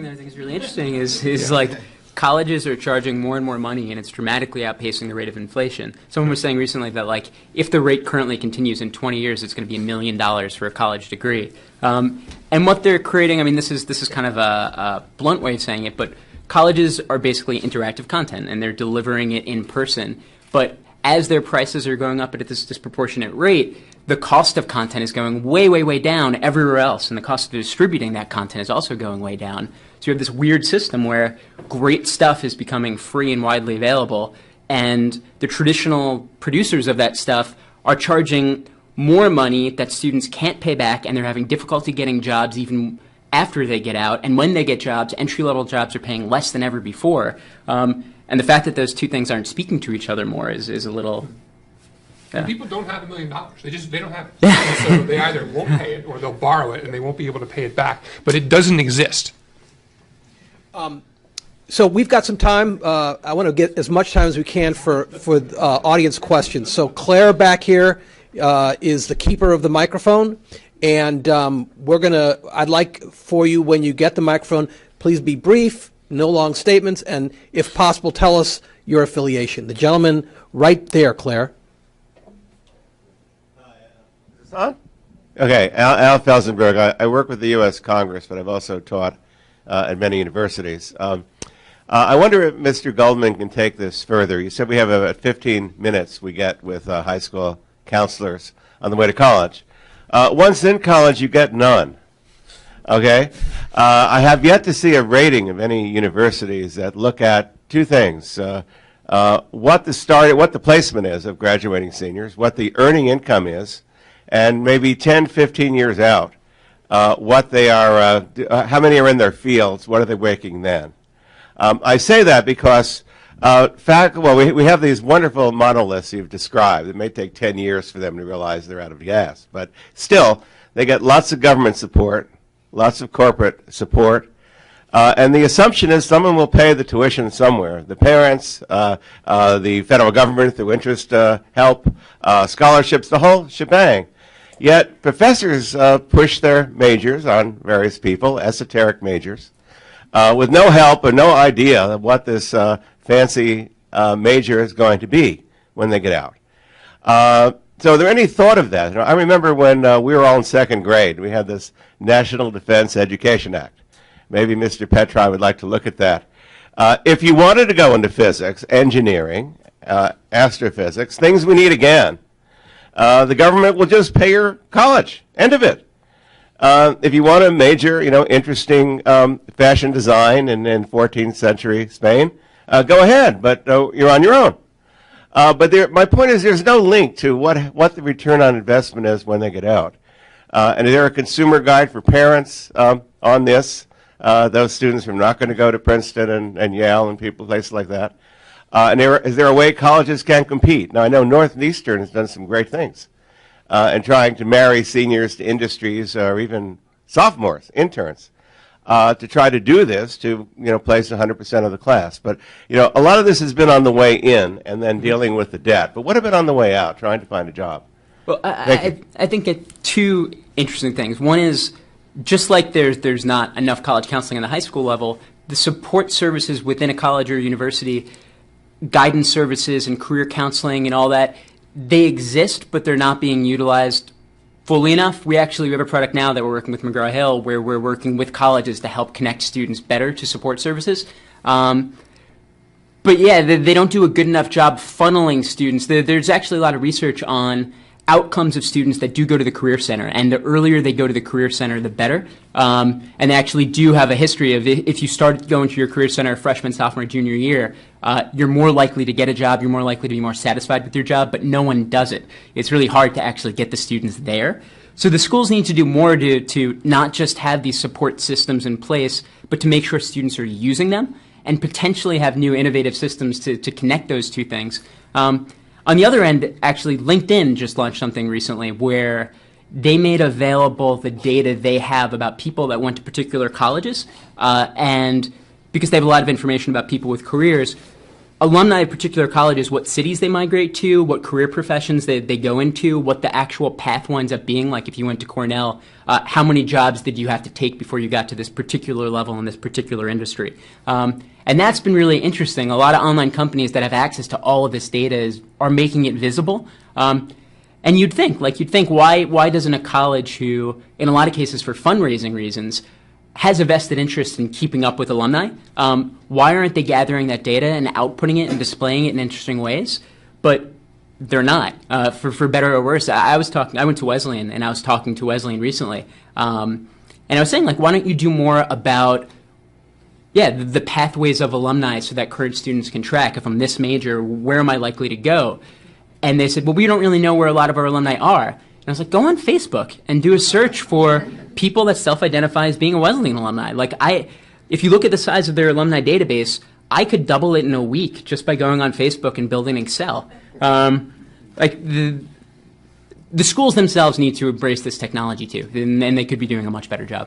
that I think is really interesting is like colleges are charging more and more money, and it's dramatically outpacing the rate of inflation. Someone was saying recently that like if the rate currently continues in 20 years, it's going to be $1 million for a college degree. And what they're creating, I mean, this is kind of a blunt way of saying it, but colleges are basically interactive content, and they're delivering it in person. But as their prices are going up at this disproportionate rate, the cost of content is going way, way, way down everywhere else, and the cost of distributing that content is also going way down. So you have this weird system where great stuff is becoming free and widely available, and the traditional producers of that stuff are charging more money that students can't pay back, and they're having difficulty getting jobs even after they get out. And when they get jobs, entry-level jobs are paying less than ever before. And the fact that those two things aren't speaking to each other more is a little... And people don't have $1 million. They don't have it. And so they either won't pay it or they'll borrow it and they won't be able to pay it back. But it doesn't exist. So we've got some time. I want to get as much time as we can for audience questions. So Claire back here is the keeper of the microphone, and I'd like for you, when you get the microphone, please be brief, no long statements, and if possible, tell us your affiliation. The gentleman right there, Claire. On? Okay, Al Felsenberg. I work with the U.S. Congress, but I've also taught at many universities. I wonder if Mr. Goldman can take this further. You said we have about 15 minutes we get with high school counselors on the way to college. Once in college, you get none. Okay? I have yet to see a rating of any universities that look at two things. What the placement is of graduating seniors, what the earning income is, and maybe 10, 15 years out, what they are, how many are in their fields, what are they making then? I say that because we have these wonderful monoliths you've described. It may take 10 years for them to realize they're out of gas, but still, they get lots of government support, lots of corporate support, and the assumption is someone will pay the tuition somewhere. The parents, the federal government through interest help, scholarships, the whole shebang. Yet professors push their majors on various people, esoteric majors, with no help or no idea of what this fancy major is going to be when they get out. So, is there any thought of that? I remember when we were all in second grade, we had this National Defense Education Act. Maybe Mr. Petri would like to look at that. If you wanted to go into physics, engineering, astrophysics, things we need again, the government will just pay your college. End of it. If you want to major, interesting fashion design in 14th century Spain, go ahead, but you're on your own. But my point is there's no link to what the return on investment is when they get out. And is there a consumer guide for parents on this? Those students who are not going to go to Princeton and Yale and places like that. And is there a way colleges can compete? Now, I know Northeastern has done some great things in trying to marry seniors to industries or even sophomores, interns, to try to do this to place 100% of the class. But a lot of this has been on the way in and then dealing with the debt. But what about on the way out, trying to find a job? Well, I think two interesting things. One is, just like there's not enough college counseling on the high school level, the support services within a college or university, guidance services and career counseling and all that, they exist, but they're not being utilized fully enough. We have a product now that we're working with McGraw-Hill where we're working with colleges to help connect students better to support services. But yeah, they don't do a good enough job funneling students. There's actually a lot of research on outcomes of students that do go to the Career Center, and the earlier they go to the Career Center, the better. And they actually do have a history of if you start going to your Career Center freshman, sophomore, junior year, you're more likely to get a job, you're more likely to be more satisfied with your job, but no one does it. It's really hard to actually get the students there. So the schools need to do more to not just have these support systems in place, but to make sure students are using them and potentially have new innovative systems to connect those two things. On the other end, actually, LinkedIn just launched something recently where they made available the data they have about people that went to particular colleges, and because they have a lot of information about people with careers, alumni of particular colleges, what cities they migrate to, what career professions they go into, what the actual path winds up being. Like if you went to Cornell, how many jobs did you have to take before you got to this particular level in this particular industry? And that's been really interesting. A lot of online companies that have access to all of this data are making it visible. And you'd think, why doesn't a college who, in a lot of cases for fundraising reasons, has a vested interest in keeping up with alumni, why aren't they gathering that data and outputting it and displaying it in interesting ways? But they're not, for better or worse. I went to Wesleyan, and I was talking to Wesleyan recently, and I was saying, why don't you do more about the pathways of alumni so that current students can track, if I'm this major, where am I likely to go? And they said, well, we don't really know where a lot of our alumni are. And I was like, go on Facebook and do a search for people that self-identify as being a Wesleyan alumni. If you look at the size of their alumni database, I could double it in a week just by going on Facebook and building Excel. The schools themselves need to embrace this technology too, and they could be doing a much better job.